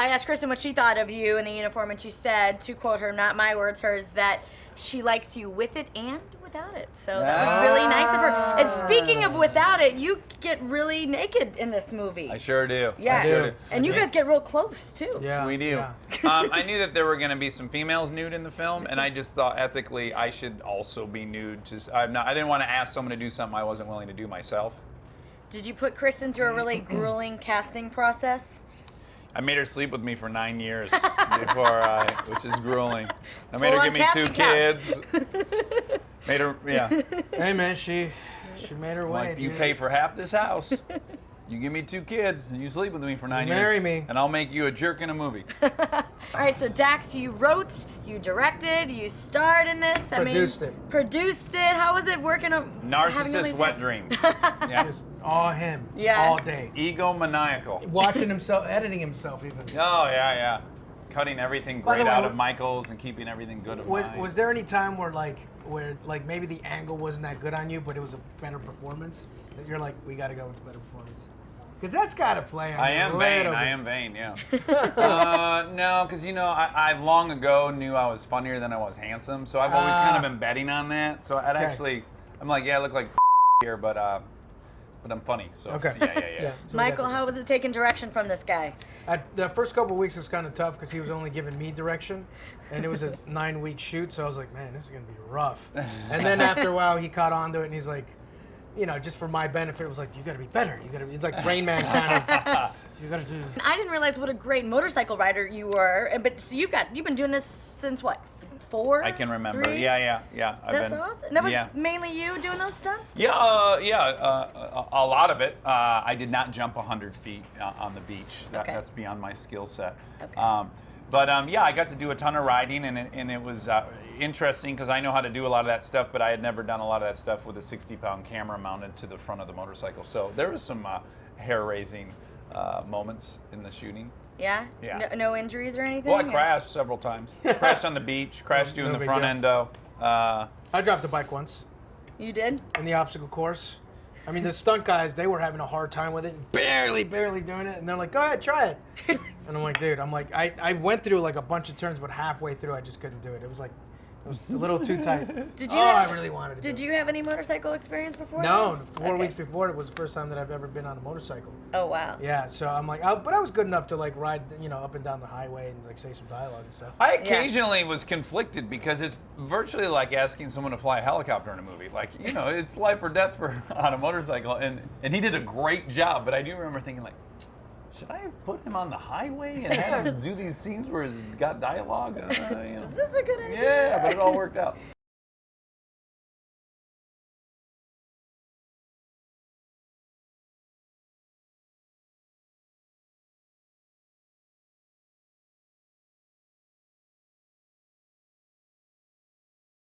I asked Kristen what she thought of you in the uniform, and she said, to quote her, not my words, hers, that she likes you with it and without it. So that was really nice of her. And speaking of without it, you get really naked in this movie. I sure do. Yeah. I sure do. And you guys get real close, too. Yeah. We do. Yeah. I knew that there were going to be some females nude in the film, and I just thought ethically I should also be nude. I didn't want to ask someone to do something I wasn't willing to do myself. Did you put Kristen through a really grueling casting process? I made her sleep with me for 9 years before which is grueling. I made her give me 2 kids. Made her, yeah. Hey man, she made her way. Like, you dude. pay for half this house. You give me 2 kids and you sleep with me for 9 years. Marry me. And I'll make you a jerk in a movie. All right, so Dax, you wrote, you directed, you starred in this. Produced it. Produced it. How was it working on Narcissist wet dream. Yeah. Just all him. Yeah. All day. Egomaniacal. Watching himself, editing himself even. Oh, yeah, yeah. Cutting everything By the great way, out of Michael's and keeping everything good of mine. Was there any time where maybe the angle wasn't that good on you, but it was a better performance? That you're like, we got to go with a better performance? Because that's got to play on I you am a vain. little I bit. am vain, yeah. No, because, you know, I long ago knew I was funnier than I was handsome, so I've always kind of been betting on that. So I'd actually, I'm like, yeah, I look like here, but I'm funny. So Okay. Yeah. So we got Michael, to- how was it taking direction from this guy? The first couple of weeks was kind of tough because he was only giving me direction, and it was a 9-week shoot, so I was like, man, this is going to be rough. And then after a while, he caught on to it, and he's like, you know, just for my benefit, it was like, you got to be better. You got to be, it's like Rain Man kind of, you got to do this. I didn't realize what a great motorcycle rider you were, but so you've been doing this since what, 4? I can remember. 3? Yeah. That's awesome. And that was mainly you doing those stunts? Yeah, a lot of it. I did not jump 100 feet on the beach. That's beyond my skill set. Okay. But yeah, I got to do a ton of riding, and it was interesting because I know how to do a lot of that stuff, but I had never done a lot of that stuff with a 60-pound camera mounted to the front of the motorcycle. So there was some hair-raising moments in the shooting. Yeah? Yeah. No injuries or anything? Well, I crashed several times. Crashed on the beach, crashed doing No the big front deal. endo. I dropped a bike once You did? in the obstacle course. I mean, the stunt guys, they were having a hard time with it, barely doing it, and they're like, go ahead, try it. And I'm like, dude, I went through like a bunch of turns, but halfway through, I just couldn't do it. It was a little too tight. Did you? I really wanted to do it. Did you have any motorcycle experience before No, this? 4 weeks before it was the first time that I've ever been on a motorcycle. Oh, wow. Yeah, so I'm like, but I was good enough to like ride, you know, up and down the highway and like say some dialogue and stuff. I occasionally was conflicted because it's virtually like asking someone to fly a helicopter in a movie. Like, you know, it's life or death on a motorcycle, and he did a great job. But I do remember thinking, like, should I have put him on the highway and have him do these scenes where he's got dialogue? You know? This is a good idea. Yeah, but it all worked out.